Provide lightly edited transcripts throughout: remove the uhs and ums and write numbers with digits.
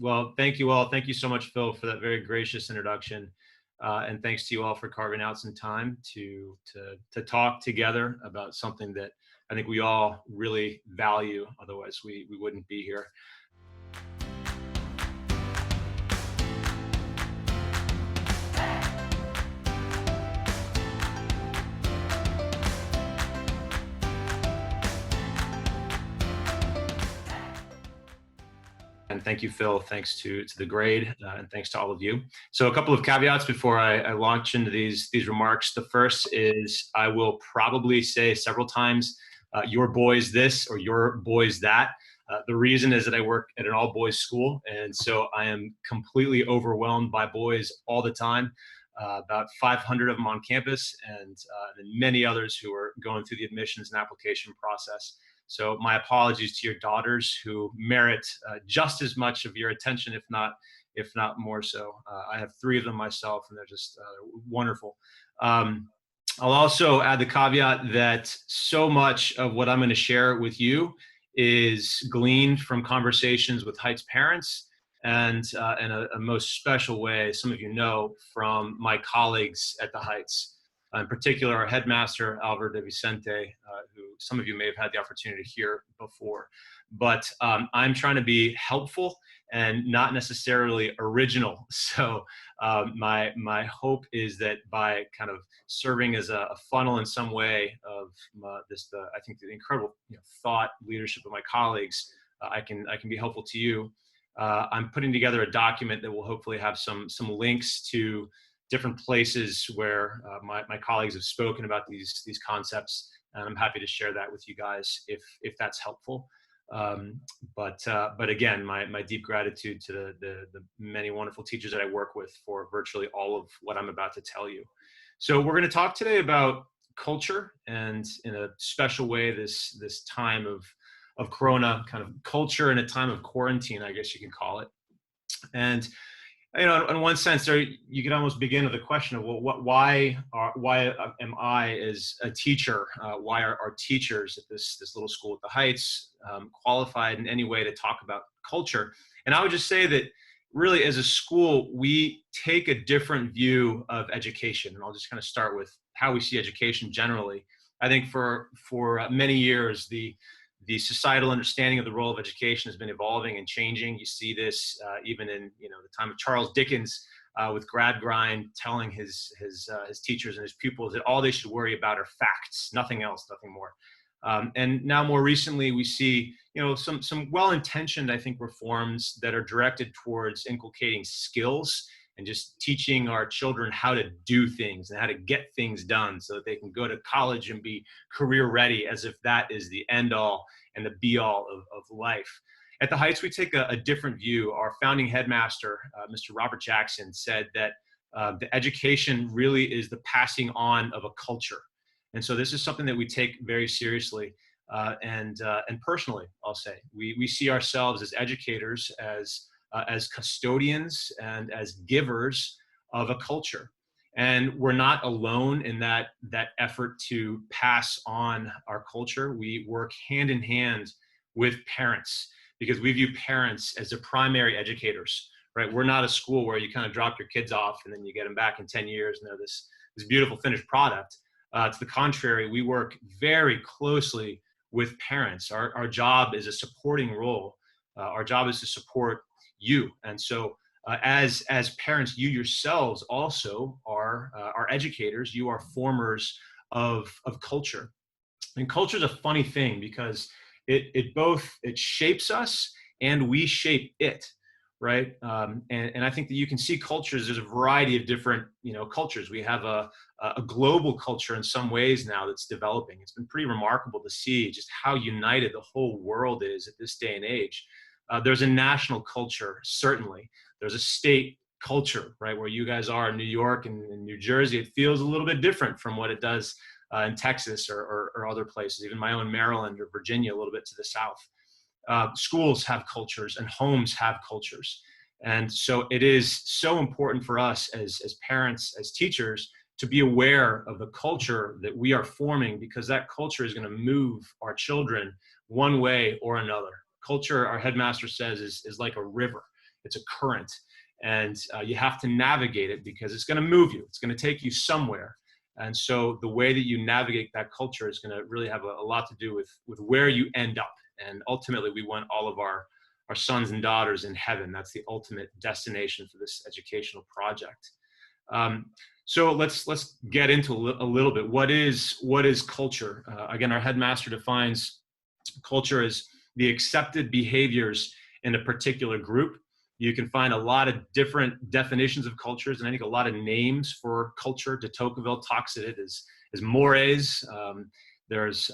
Well, thank you all. Thank you so much, Phil, for that very gracious introduction. And thanks to you all for carving out some time to talk together about something that I think we all really value. Otherwise, we wouldn't be here. And thank you, Phil. Thanks to the grade, and thanks to all of you. So, a couple of caveats before I launch into these remarks. The first is I will probably say several times, "Your boys this" or "Your boys that." The reason is that I work at an all boys school, and so I am completely overwhelmed by boys all the time. About 500 of them on campus, and many others who are going through the admissions and application process. So my apologies to your daughters, who merit just as much of your attention, if not more so. I have three of them myself, and they're just wonderful. Um, I'll also add the caveat that so much of what I'm going to share with you is gleaned from conversations with Heights parents, and in a most special way, some of you know, from my colleagues at the Heights. In particular, our headmaster, Alvaro de Vicente, who some of you may have had the opportunity to hear before. But I'm trying to be helpful and not necessarily original. So my hope is that by kind of serving as a funnel in some way of I think the incredible thought leadership of my colleagues, I can be helpful to you. I'm putting together a document that will hopefully have some links to different places where my colleagues have spoken about these concepts, and I'm happy to share that with you guys if that's helpful. But again, my deep gratitude to the many wonderful teachers that I work with for virtually all of what I'm about to tell you. So we're going to talk today about culture, and in a special way, this time of Corona, kind of culture in a time of quarantine, I guess you can call it. And in one sense, you could almost begin with the question of, well, why am I, as a teacher, why are our teachers at this little school at the Heights qualified in any way to talk about culture? And I would just say that really, as a school, we take a different view of education. And I'll just kind of start with how we see education generally. I think for many years, the societal understanding of the role of education has been evolving and changing. You see this even in the time of Charles Dickens, with Gradgrind telling his teachers and his pupils that all they should worry about are facts, nothing else, nothing more. And now more recently, we see some well-intentioned, I think, reforms that are directed towards inculcating skills and just teaching our children how to do things and how to get things done so that they can go to college and be career ready, as if that is the end all and the be all of life. At the Heights, we take a different view. Our founding headmaster, Mr. Robert Jackson, said that the education really is the passing on of a culture. And so this is something that we take very seriously. And personally, I'll say, we see ourselves as educators, as custodians and as givers of a culture. And we're not alone in that effort to pass on our culture. We work hand in hand with parents, because we view parents as the primary educators, right? We're not a school where you kind of drop your kids off and then you get them back in 10 years and they're this beautiful finished product. To the contrary, we work very closely with parents. Our job is a supporting role. Our job is to support you. And so as parents, you yourselves also are educators. You are formers of culture. And culture is a funny thing, because it both shapes us and we shape it, right? And I think that you can see cultures. There's a variety of different cultures. We have a global culture in some ways now that's developing. It's been pretty remarkable to see just how united the whole world is at this day and age. There's a national culture, certainly. There's a state culture, right? Where you guys are in New York and in New Jersey, it feels a little bit different from what it does in Texas or other places, even my own Maryland or Virginia, a little bit to the south. Schools have cultures and homes have cultures. And so it is so important for us as parents, as teachers, to be aware of the culture that we are forming, because that culture is going to move our children one way or another. Culture, our headmaster says, is like a river. it's a current, and you have to navigate it because it's going to move you. It's going to take you somewhere. And so the way that you navigate that culture is going to really have a lot to do with where you end up. And ultimately, we want all of our sons and daughters in heaven. That's the ultimate destination for this educational project. So let's get into a little bit. What is culture? Again, our headmaster defines culture as the accepted behaviors in a particular group. You can find a lot of different definitions of cultures, and I think a lot of names for culture. De Tocqueville talks it as mores. There's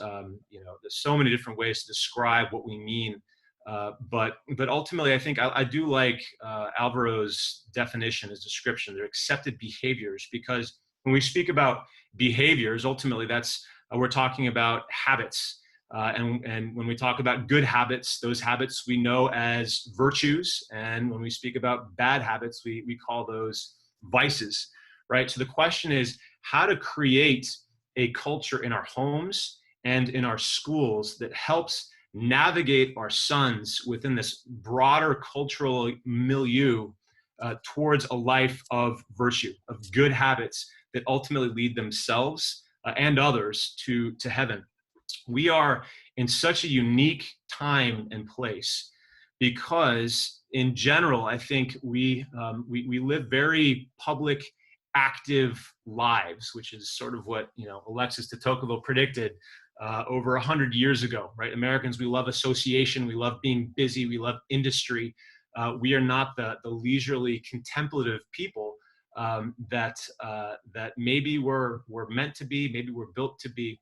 so many different ways to describe what we mean. But ultimately, I think I do like Alvaro's definition, his description. They're accepted behaviors, because when we speak about behaviors, ultimately we're talking about habits. And when we talk about good habits, those habits we know as virtues. And when we speak about bad habits, we call those vices, right? So the question is how to create a culture in our homes and in our schools that helps navigate our sons within this broader cultural milieu towards a life of virtue, of good habits that ultimately lead themselves and others to heaven. We are in such a unique time and place because, in general, I think we live very public, active lives, which is sort of what Alexis de Tocqueville predicted over 100 years ago, right? Americans, we love association, we love being busy, we love industry. We are not the leisurely, contemplative people that maybe we're meant to be, maybe we're built to be.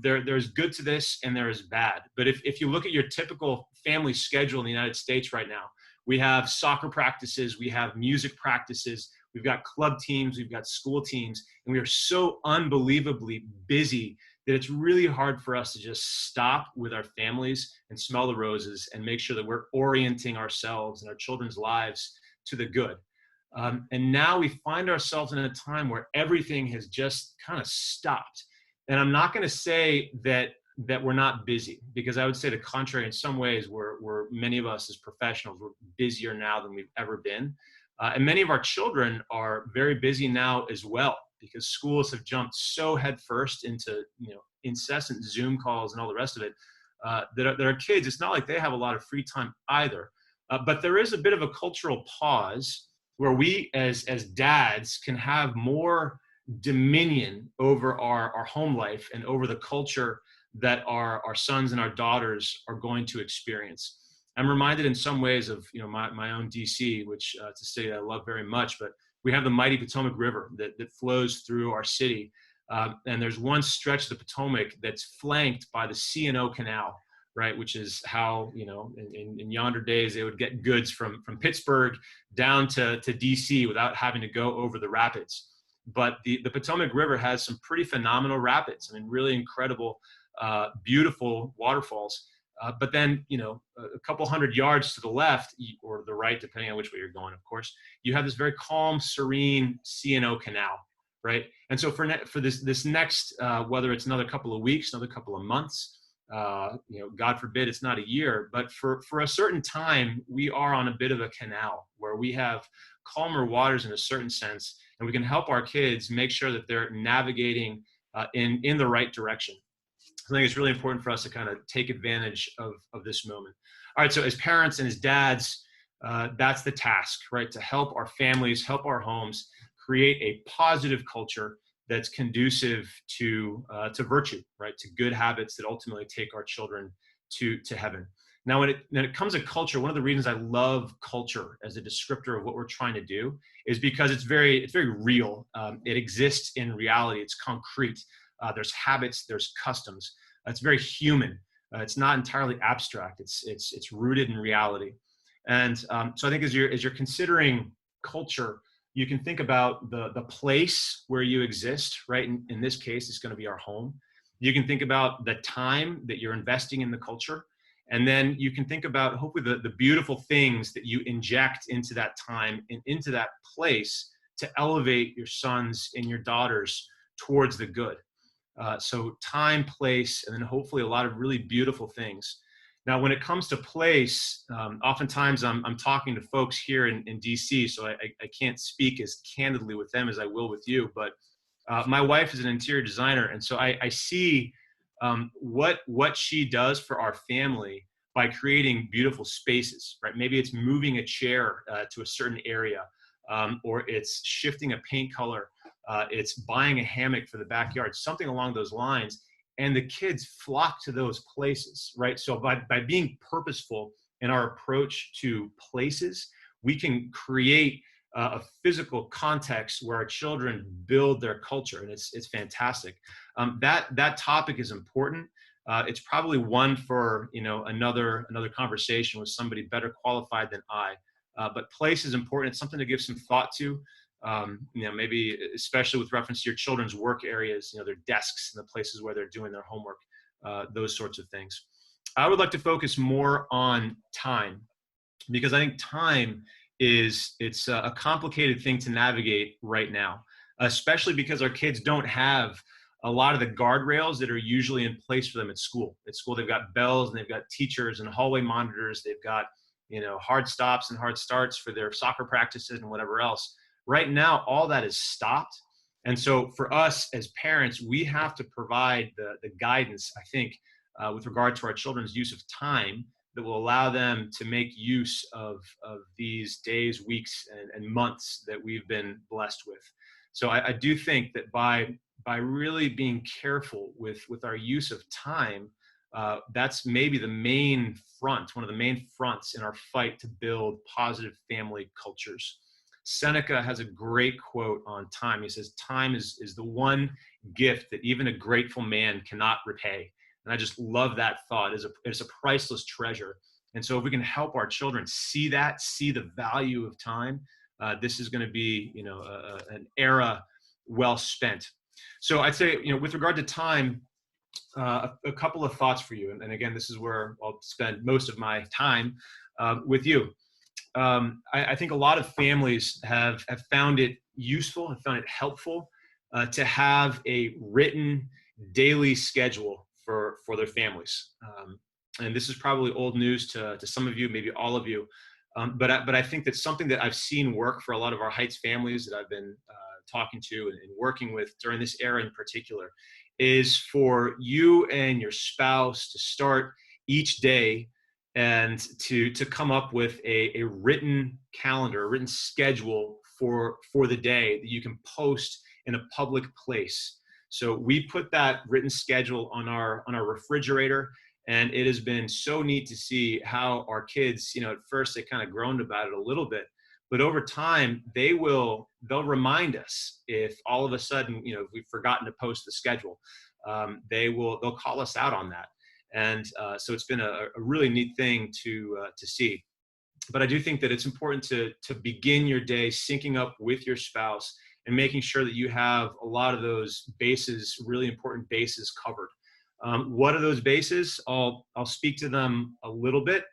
There's good to this and there is bad. But if you look at your typical family schedule in the United States right now, we have soccer practices, we have music practices, we've got club teams, we've got school teams, and we are so unbelievably busy that it's really hard for us to just stop with our families and smell the roses and make sure that we're orienting ourselves and our children's lives to the good. And now we find ourselves in a time where everything has just kind of stopped. And I'm not going to say that we're not busy, because I would say the contrary. In some ways, we're many of us as professionals, we're busier now than we've ever been. And many of our children are very busy now as well, because schools have jumped so headfirst into incessant Zoom calls and all the rest of it that our kids, it's not like they have a lot of free time either. But there is a bit of a cultural pause where we as dads can have more dominion over our home life and over the culture that our sons and our daughters are going to experience. I'm reminded in some ways of my own DC, which to say I love very much, but we have the mighty Potomac River that flows through our city. And there's one stretch of the Potomac that's flanked by the C&O Canal, right? Which is how, in yonder days, they would get goods from Pittsburgh down to DC without having to go over the rapids. But the Potomac River has some pretty phenomenal rapids. I mean, really incredible, beautiful waterfalls. But then, a couple hundred yards to the left or the right, depending on which way you're going, of course, you have this very calm, serene C&O Canal, right? And so for this next, whether it's another couple of weeks, another couple of months, God forbid it's not a year, but for a certain time, we are on a bit of a canal where we have calmer waters in a certain sense, and we can help our kids make sure that they're navigating in the right direction. I think it's really important for us to kind of take advantage of this moment. All right, so as parents and as dads, that's the task, right? To help our families, help our homes, create a positive culture that's conducive to virtue, right? To good habits that ultimately take our children to heaven. Now, when it comes to culture, one of the reasons I love culture as a descriptor of what we're trying to do is because it's very real. It exists in reality. It's concrete. There's habits. There's customs. It's very human. It's not entirely abstract. It's rooted in reality. And so I think as you're considering culture, you can think about the place where you exist, right? In this case, it's going to be our home. You can think about the time that you're investing in the culture. And then you can think about hopefully the beautiful things that you inject into that time and into that place to elevate your sons and your daughters towards the good. So time, place, and then hopefully a lot of really beautiful things. Now, when it comes to place, oftentimes I'm talking to folks here in DC, so I can't speak as candidly with them as I will with you. But my wife is an interior designer, and so I see what she does for our family by creating beautiful spaces. Right? Maybe it's moving a chair to a certain area, or it's shifting a paint color. It's buying a hammock for the backyard, something along those lines. And the kids flock to those places, right? So by being purposeful in our approach to places, we can create a physical context where our children build their culture, and it's fantastic. That topic is important. It's probably one for another conversation with somebody better qualified than I. But place is important. It's something to give some thought to. Maybe especially with reference to your children's work areas, their desks and the places where they're doing their homework, those sorts of things. I would like to focus more on time, because I think time it's a complicated thing to navigate right now, especially because our kids don't have a lot of the guardrails that are usually in place for them at school. At school, they've got bells and they've got teachers and hallway monitors. They've got, hard stops and hard starts for their soccer practices and whatever else. Right now, all that is stopped. And so for us as parents, we have to provide the guidance, I think, with regard to our children's use of time that will allow them to make use of these days, weeks, and months that we've been blessed with. So I do think that by really being careful with our use of time, that's maybe the main front, one of the main fronts in our fight to build positive family cultures. Seneca has a great quote on time. He says, time is the one gift that even a grateful man cannot repay. And I just love that thought. It's a priceless treasure. And so if we can help our children see the value of time, this is going to be, an era well spent. So I'd say, with regard to time, a couple of thoughts for you. And again, this is where I'll spend most of my time with you. I think a lot of families have found it useful, have found it helpful to have a written daily schedule for their families. And this is probably old news to some of you, maybe all of you. But I think that's something that I've seen work for a lot of our Heights families that I've been talking to and working with during this era in particular, is for you and your spouse to start each day and to come up with a written calendar, a written schedule for the day that you can post in a public place. So we put that written schedule on our refrigerator, and it has been so neat to see how our kids, at first they kind of groaned about it a little bit, but over time they'll remind us if all of a sudden, if we've forgotten to post the schedule. They'll call us out on that. And so it's been a really neat thing to see. But I do think that it's important to begin your day syncing up with your spouse and making sure that you have a lot of those bases, really important bases, covered. What are those bases? I'll speak to them a little bit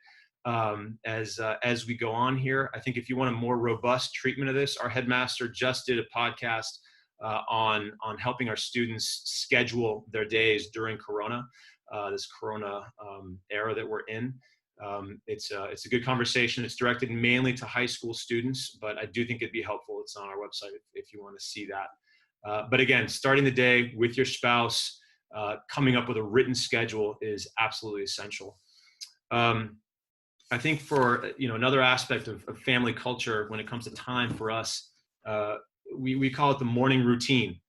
as we go on here. I think if you want a more robust treatment of this, our headmaster just did a podcast on helping our students schedule their days during Corona. This Corona era that we're in. It's a good conversation. It's directed mainly to high school students, but I do think it'd be helpful. It's on our website if you want to see that. But again, starting the day with your spouse, coming up with a written schedule is absolutely essential. I think for another aspect of family culture when it comes to time for us, we call it the morning routine.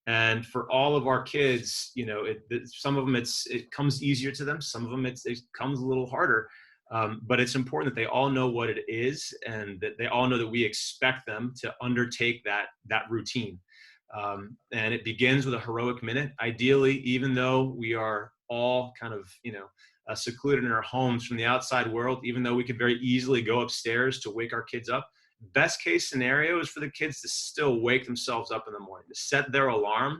And for all of our kids, some of them it comes easier to them. Some of them it comes a little harder. But it's important that they all know what it is, and that they all know that we expect them to undertake that routine. And it begins with a heroic minute. Ideally, even though we are all kind of secluded in our homes from the outside world, even though we could very easily go upstairs to wake our kids up, best case scenario is for the kids to still wake themselves up in the morning, to set their alarm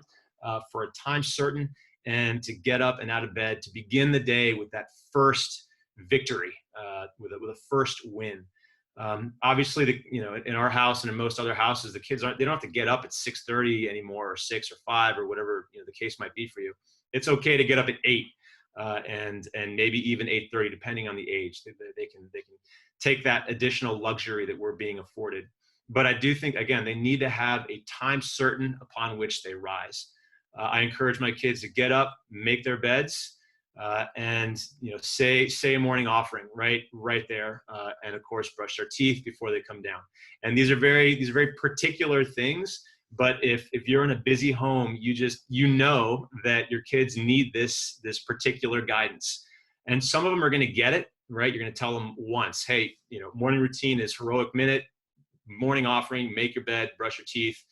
for a time certain, and to get up and out of bed to begin the day with that first victory, with a first win. Obviously, in our house and in most other houses, the kids they don't have to get up at 6:30 anymore, or 6 or 5 or whatever the case might be for you. It's okay to get up at 8. and maybe even 8:30, depending on the age. They can take that additional luxury that we're being afforded. But I do think, again, they need to have a time certain upon which they rise. I encourage my kids to get up, make their beds, and say a morning offering right there, and of course brush their teeth before they come down. And these are very particular things. But if you're in a busy home, you know that your kids need this particular guidance, and some of them are going to get it right. You're going to tell them once, hey, morning routine is heroic minute, morning offering, make your bed, brush your teeth,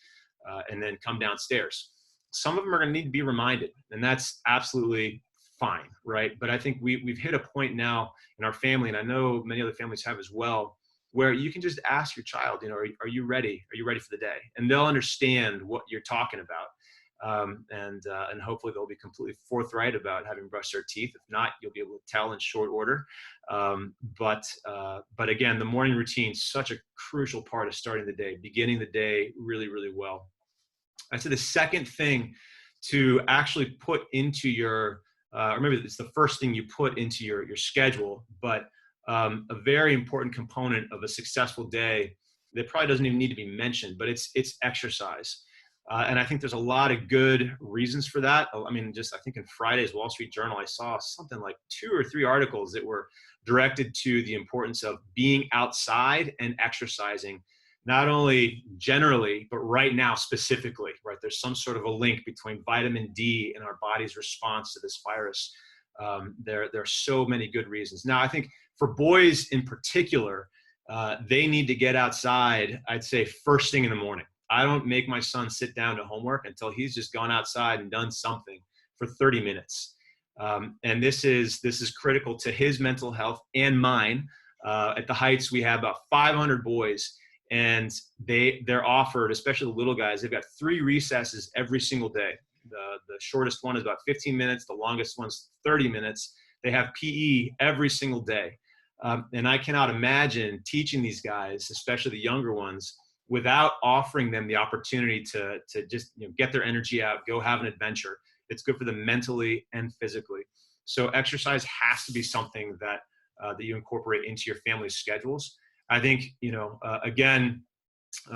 and then come downstairs. Some of them are going to need to be reminded, and that's absolutely fine, right? But I think we've hit a point now in our family, and I know many other families have as well, where you can just ask your child, are you ready? Are you ready for the day? And they'll understand what you're talking about. And hopefully they'll be completely forthright about having brushed their teeth. If not, you'll be able to tell in short order. But again, the morning routine is such a crucial part of starting the day, beginning the day really, really well. I'd say the second thing to actually put into your, or maybe it's the first thing you put into your schedule, but a very important component of a successful day that probably doesn't even need to be mentioned, but it's exercise. And I think there's a lot of good reasons for that. I mean, I think in Friday's Wall Street Journal, I saw something like 2 or 3 articles that were directed to the importance of being outside and exercising, not only generally, but right now specifically, right? There's some sort of a link between vitamin D and our body's response to this virus. There are so many good reasons. Now, I think for boys in particular, they need to get outside, I'd say first thing in the morning. I don't make my son sit down to homework until he's just gone outside and done something for 30 minutes. And this is critical to his mental health and mine. At the Heights, we have about 500 boys, and they're offered, especially the little guys, they've got 3 recesses every single day. The shortest one is about 15 minutes. The longest one's 30 minutes. They have PE every single day. And I cannot imagine teaching these guys, especially the younger ones, without offering them the opportunity to just get their energy out, go have an adventure. It's good for them mentally and physically. So exercise has to be something that you incorporate into your family's schedules. I think, again,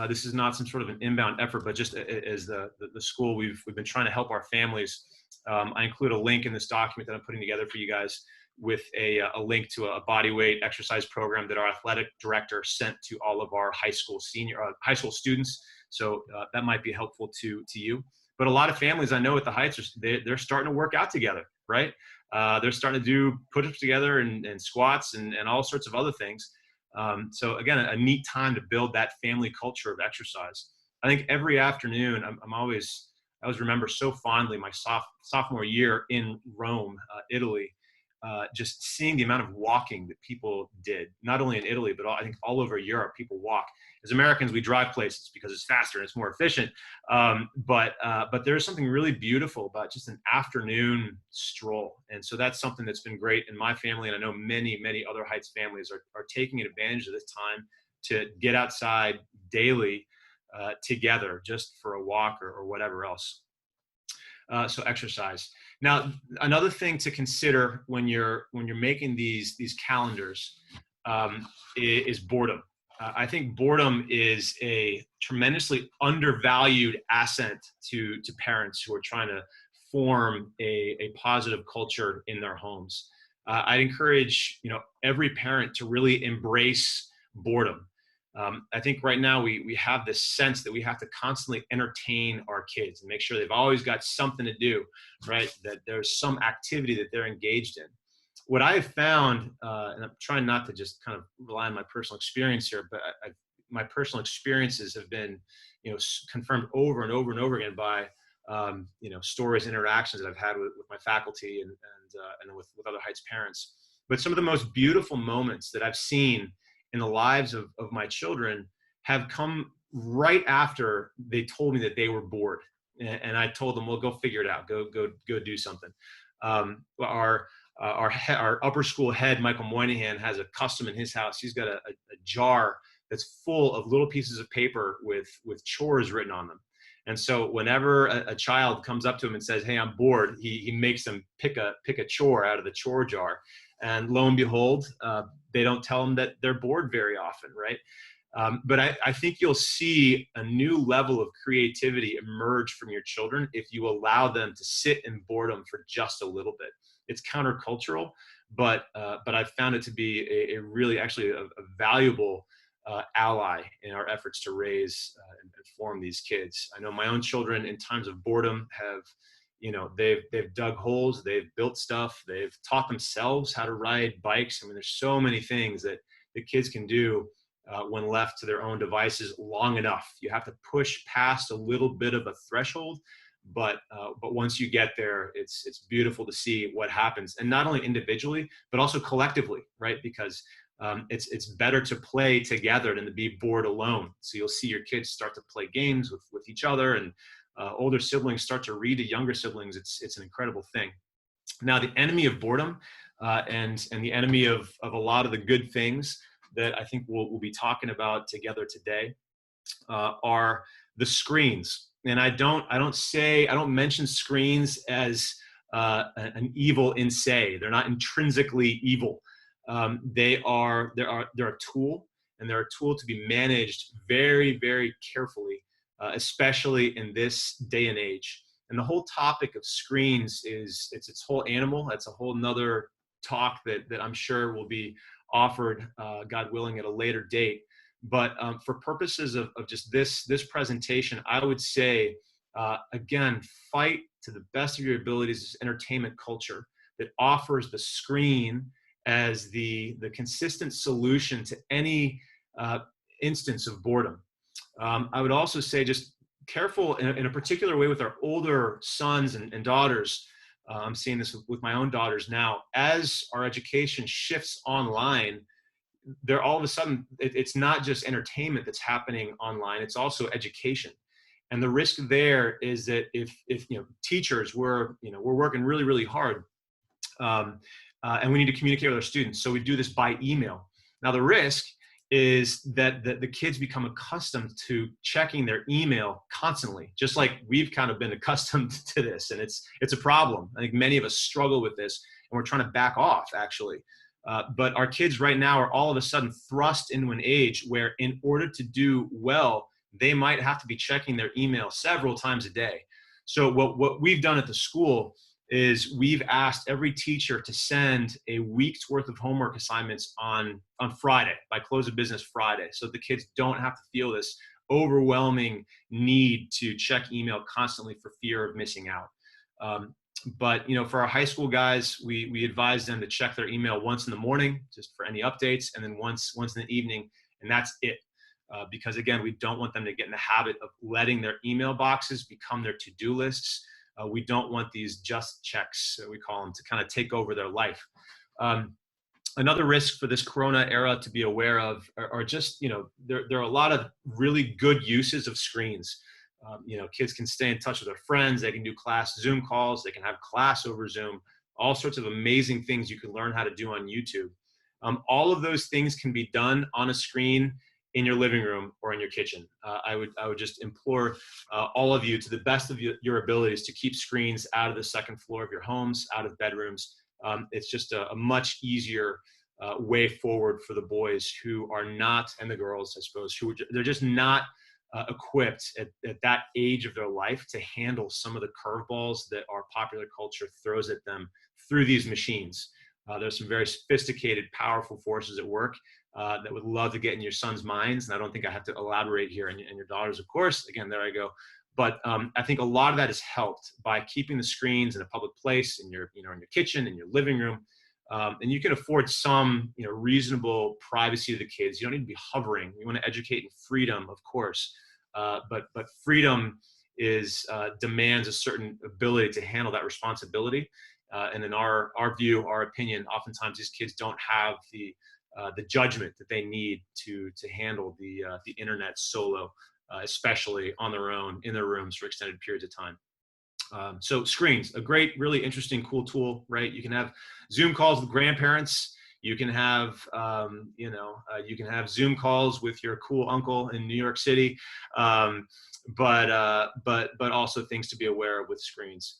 this is not some sort of an inbound effort, but just as the school, we've been trying to help our families. I include a link in this document that I'm putting together for you guys with a link to a body weight exercise program that our athletic director sent to all of our high school students. So that might be helpful to you. But a lot of families I know at the Heights, they're starting to work out together, right? They're starting to do push-ups together and squats and all sorts of other things. So again, a neat time to build that family culture of exercise. I think every afternoon, I always remember so fondly my sophomore year in Rome, Italy, just seeing the amount of walking that people did, not only in Italy, but I think all over Europe, people walk. As Americans, we drive places because it's faster and it's more efficient. But there's something really beautiful about just an afternoon stroll. And so that's something that's been great in my family. And I know many, many other Heights families are taking advantage of this time to get outside daily together just for a walk or whatever else. So exercise. Now, another thing to consider when you're making these calendars is boredom. I think boredom is a tremendously undervalued asset to parents who are trying to form a positive culture in their homes. I'd encourage every parent to really embrace boredom. I think right now we have this sense that we have to constantly entertain our kids and make sure they've always got something to do, right? That there's some activity that they're engaged in. What I have found, and I'm trying not to just kind of rely on my personal experience here, but my personal experiences have been, confirmed over and over and over again by, stories, interactions that I've had with my faculty and with other Heights parents. But some of the most beautiful moments that I've seen in the lives of my children have come right after they told me that they were bored. And I told them, well, go figure it out. Go do something. Our upper school head, Michael Moynihan, has a custom in his house. He's got a jar that's full of little pieces of paper with chores written on them. And so whenever a child comes up to him and says, "Hey, I'm bored," he makes them pick a chore out of the chore jar. And lo and behold, they don't tell them that they're bored very often, right? But I think you'll see a new level of creativity emerge from your children if you allow them to sit in boredom for just a little bit. It's countercultural, but I've found it to be a really actually a valuable ally in our efforts to raise and form these kids. I know my own children in times of boredom have, they've dug holes, they've built stuff, they've taught themselves how to ride bikes. I mean, there's so many things that the kids can do when left to their own devices long enough. You have to push past a little bit of a threshold, but once you get there, it's beautiful to see what happens, and not only individually but also collectively, right? Because it's better to play together than to be bored alone. So you'll see your kids start to play games with each other, and older siblings start to read to younger siblings. It's an incredible thing. Now, the enemy of boredom and the enemy of a lot of the good things that I think we'll be talking about together today are the screens. And I don't mention screens as an evil in se. They're not intrinsically evil. They're a tool, and they're a tool to be managed very, very carefully, especially in this day and age. And the whole topic of screens it's its whole animal. That's a whole nother talk that I'm sure will be offered, God willing, at a later date. But for purposes of just this presentation, I would say, again, fight to the best of your abilities this entertainment culture that offers the screen as the consistent solution to any instance of boredom. I would also say just careful in a particular way with our older sons and daughters. I'm seeing this with my own daughters now. As our education shifts online, they're all of a sudden, it's not just entertainment that's happening online, it's also education. And the risk there is that if teachers, we're working really, really hard, and we need to communicate with our students. So we do this by email. Now, the risk is that the kids become accustomed to checking their email constantly, just like we've kind of been accustomed to this. And it's a problem. I think many of us struggle with this, and we're trying to back off, actually. But our kids right now are all of a sudden thrust into an age where, in order to do well, they might have to be checking their email several times a day. So what we've done at the school is we've asked every teacher to send a week's worth of homework assignments on Friday, by close of business Friday, so the kids don't have to feel this overwhelming need to check email constantly for fear of missing out. But for our high school guys, we advise them to check their email once in the morning, just for any updates, and then once in the evening, and that's it. Because again, we don't want them to get in the habit of letting their email boxes become their to-do lists. We don't want these just checks, we call them, to kind of take over their life. Another risk for this Corona era to be aware of are just, there are a lot of really good uses of screens. Kids can stay in touch with their friends. They can do class Zoom calls. They can have class over Zoom. All sorts of amazing things you can learn how to do on YouTube. All of those things can be done on a screen in your living room or in your kitchen. I would just implore all of you, to the best of your abilities, to keep screens out of the second floor of your homes, out of bedrooms. It's just a much easier way forward for the boys who are not, and the girls, I suppose, they're just not equipped at that age of their life to handle some of the curveballs that our popular culture throws at them through these machines. There's some very sophisticated, powerful forces at work that would love to get in your son's minds. And I don't think I have to elaborate here, and your daughters, of course. Again, there I go. But I think a lot of that is helped by keeping the screens in a public place, in your kitchen, in your living room. And you can afford some, reasonable privacy to the kids. You don't need to be hovering. You want to educate in freedom, of course. But freedom demands a certain ability to handle that responsibility. And in our view, our opinion, oftentimes these kids don't have the judgment that they need to handle the internet solo, especially on their own in their rooms for extended periods of time. So screens, a great, really interesting, cool tool, right? You can have Zoom calls with grandparents. You can have, you can have Zoom calls with your cool uncle in New York City, but also things to be aware of with screens.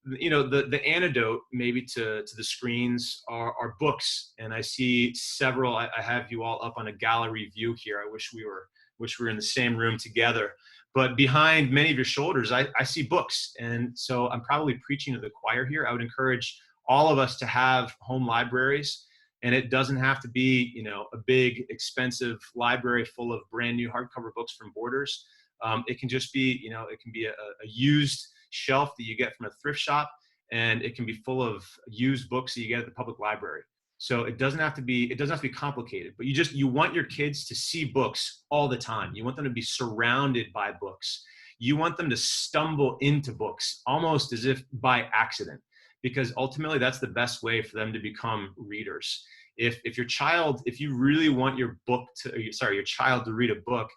The antidote maybe to the screens are books, and I see several. I have you all up on a gallery view here. I wish we were in the same room together. But behind many of your shoulders, I see books, and so I'm probably preaching to the choir here. I would encourage all of us to have home libraries, and it doesn't have to be a big expensive library full of brand new hardcover books from Borders. It can just be it can be a used shelf that you get from a thrift shop, and it can be full of used books that you get at the public library. So it doesn't have to be complicated, but you want your kids to see books all the time. You want them to be surrounded by books. You want them to stumble into books almost as if by accident, because ultimately that's the best way for them to become readers. If you really want your child to read a book,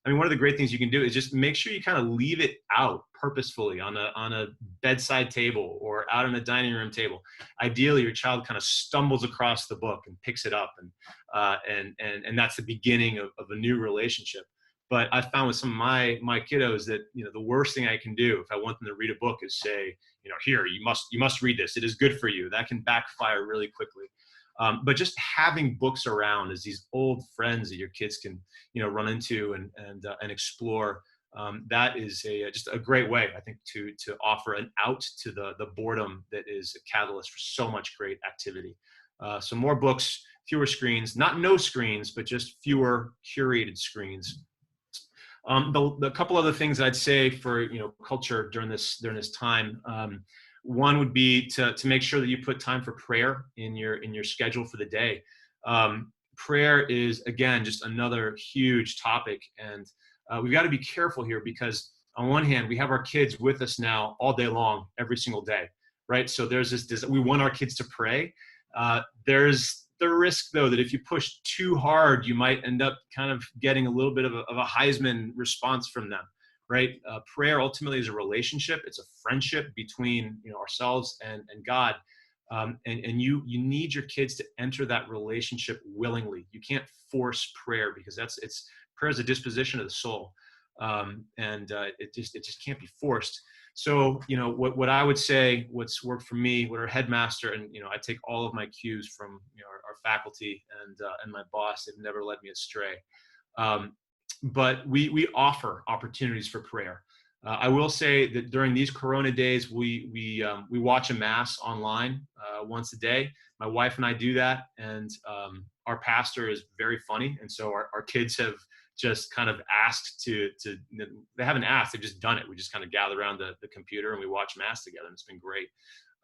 I mean, one of the great things you can do is just make sure you kind of leave it out purposefully on a bedside table or out on a dining room table. Ideally, your child kind of stumbles across the book and picks it up, and that's the beginning of a new relationship. But I found with some of my kiddos that the worst thing I can do if I want them to read a book is say, here, you must read this. It is good for you. That can backfire really quickly. But just having books around as these old friends that your kids can, run into and explore, that is just a great way, I think, to offer an out to the boredom that is a catalyst for so much great activity. So more books, fewer screens, not no screens, but just fewer curated screens. The couple other things I'd say for culture during this time. One would be to make sure that you put time for prayer in your schedule for the day. Prayer is, again, just another huge topic, and we've got to be careful here because on one hand, we have our kids with us now all day long, every single day, right? So there's we want our kids to pray. There's the risk, though, that if you push too hard, you might end up kind of getting a little bit of a Heisman response from them. Right? Prayer ultimately is a relationship. It's a friendship between ourselves and God. And you need your kids to enter that relationship willingly. You can't force prayer because prayer is a disposition of the soul. It just can't be forced. So, what I would say, what's worked for me, what our headmaster, and, I take all of my cues from, our faculty and my boss. They've never led me astray. But we offer opportunities for prayer. I will say that during these Corona days, we watch a mass online once a day. My wife and I do that, and our pastor is very funny, and so our kids have just kind of asked they haven't asked, they've just done it. We just kind of gather around the computer and we watch mass together, and it's been great.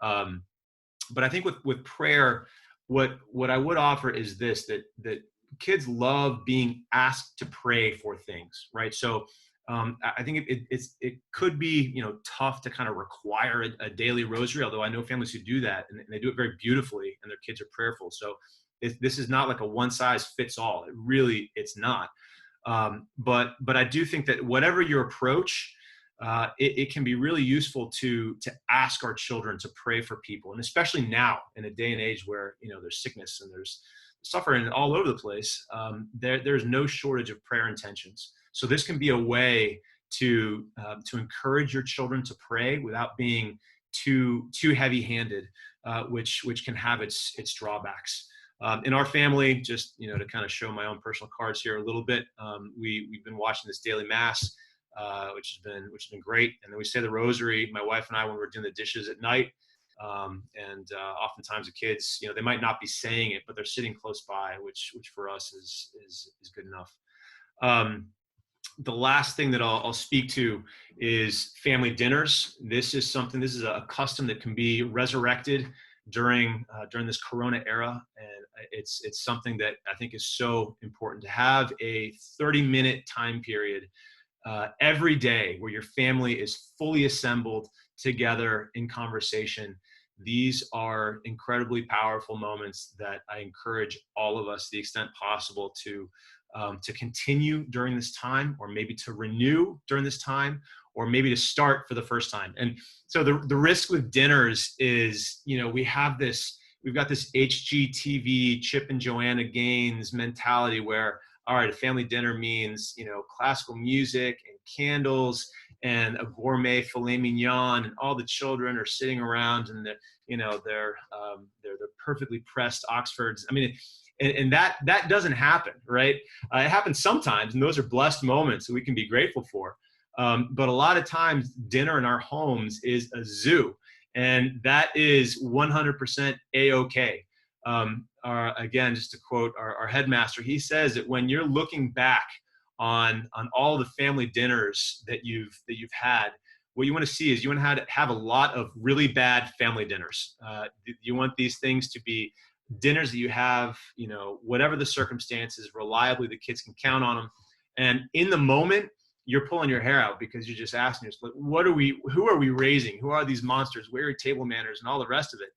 But I think with prayer, what I would offer is this, that kids love being asked to pray for things, right? So I think it could be tough to kind of require a daily rosary, although I know families who do that, and they do it very beautifully, and their kids are prayerful. So this is not like a one size fits all. It's not. But I do think that whatever your approach, it can be really useful to ask our children to pray for people, and especially now in a day and age where there's sickness and there's suffering all over the place. There's no shortage of prayer intentions. So this can be a way to encourage your children to pray without being too heavy-handed, which can have its drawbacks. In our family, just to kind of show my own personal cards here a little bit, we've been watching this daily mass, which has been great, and then we say the rosary. My wife and I, when we're doing the dishes at night. Oftentimes the kids, they might not be saying it, but they're sitting close by, which for us is good enough. The last thing that I'll speak to is family dinners. This is a custom that can be resurrected during this Corona era, and it's something that I think is so important to have a 30-minute time period every day where your family is fully assembled together in conversation. These are incredibly powerful moments that I encourage all of us, to the extent possible, to continue during this time, or maybe to renew during this time, or maybe to start for the first time. And so the risk with dinners is, we have this we've got this HGTV, Chip and Joanna Gaines mentality where, all right, a family dinner means, classical music and candles and a gourmet filet mignon, and all the children are sitting around and they're perfectly pressed Oxfords. I mean, and that doesn't happen, right? It happens sometimes, and those are blessed moments that we can be grateful for. But a lot of times, dinner in our homes is a zoo, and that is 100% a-okay. Again, just to quote our headmaster, he says that when you're looking back on all the family dinners that you've had, what you want to see is you want to have a lot of really bad family dinners. You want these things to be dinners that you have, whatever the circumstances, reliably the kids can count on them. And in the moment, you're pulling your hair out because you're just asking yourself, who are we raising? Who are these monsters? Where are table manners and all the rest of it?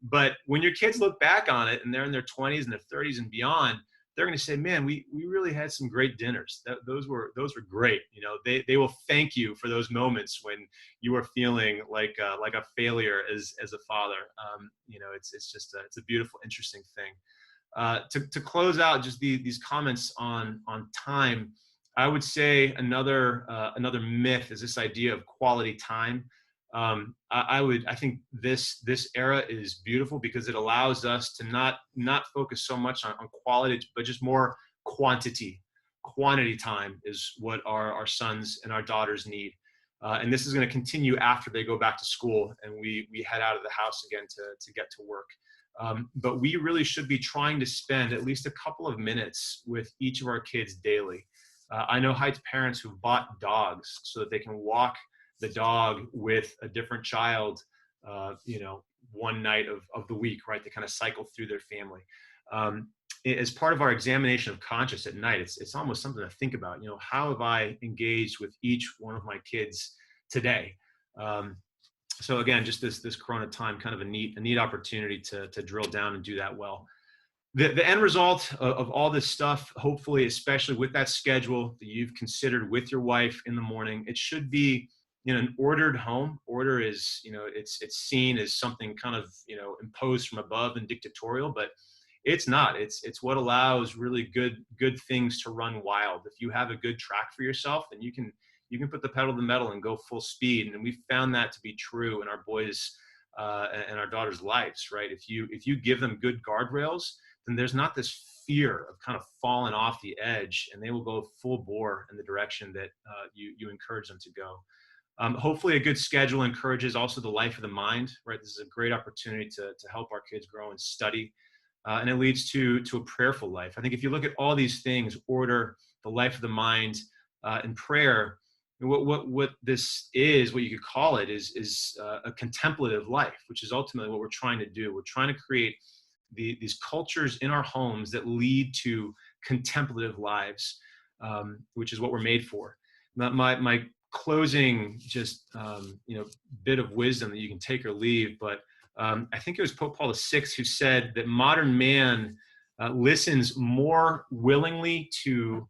But when your kids look back on it and they're in their 20s and their 30s and beyond, they're going to say, man, we really had some great dinners. Those were great. They will thank you for those moments when you are feeling like a failure as a father. It's a beautiful, interesting thing. To close out just these comments on time, I would say another myth is this idea of quality time. I think this era is beautiful because it allows us to not focus so much on quality, but just more quantity. Quantity time is what our sons and our daughters need. And this is going to continue after they go back to school and we head out of the house again to get to work. But we really should be trying to spend at least a couple of minutes with each of our kids daily. I know Heights parents who've bought dogs so that they can walk the dog with a different child, one night of the week, right? They kind of cycle through their family. As part of our examination of conscience at night, it's almost something to think about. How have I engaged with each one of my kids today? So again, just this Corona time, kind of a neat opportunity to drill down and do that well. The end result of all this stuff, hopefully, especially with that schedule that you've considered with your wife in the morning, it should be an ordered home. Order is, it's seen as something kind of, imposed from above and dictatorial, but it's not. It's what allows really good things to run wild. If you have a good track for yourself, then you can put the pedal to the metal and go full speed. And we found that to be true in our boys' and our daughters' lives, right? If you give them good guardrails, then there's not this fear of kind of falling off the edge, and they will go full bore in the direction that you encourage them to go. Hopefully a good schedule encourages also the life of the mind, right? This is a great opportunity to help our kids grow and study. And it leads to a prayerful life. I think if you look at all these things, order, the life of the mind, and prayer, what this is, what you could call it, is a contemplative life, which is ultimately what we're trying to do. We're trying to create these cultures in our homes that lead to contemplative lives, which is what we're made for. My closing bit of wisdom that you can take or leave, but I think it was Pope Paul VI who said that modern man listens more willingly to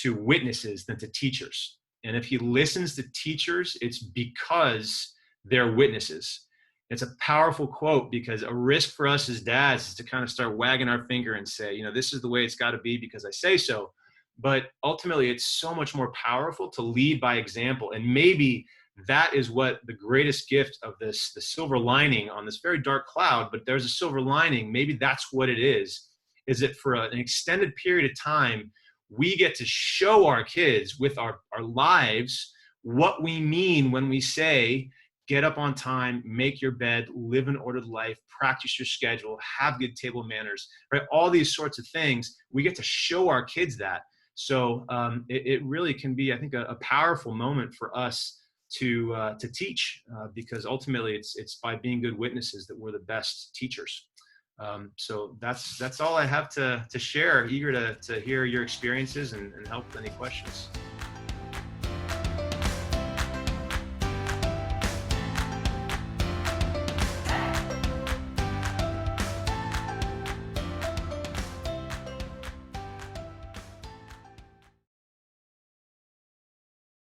witnesses than to teachers. And if he listens to teachers, it's because they're witnesses. It's a powerful quote, because a risk for us as dads is to kind of start wagging our finger and say, this is the way it's got to be because I say so. But ultimately, it's so much more powerful to lead by example. And maybe that is what the greatest gift of the silver lining on this very dark cloud, but there's a silver lining. Maybe that's what it is that for an extended period of time, we get to show our kids with our lives what we mean when we say, get up on time, make your bed, live an ordered life, practice your schedule, have good table manners, right? All these sorts of things, we get to show our kids that. So it really can be, I think, a powerful moment for us to teach, because ultimately it's by being good witnesses that we're the best teachers. So that's all I have to share. Eager to hear your experiences and help with any questions.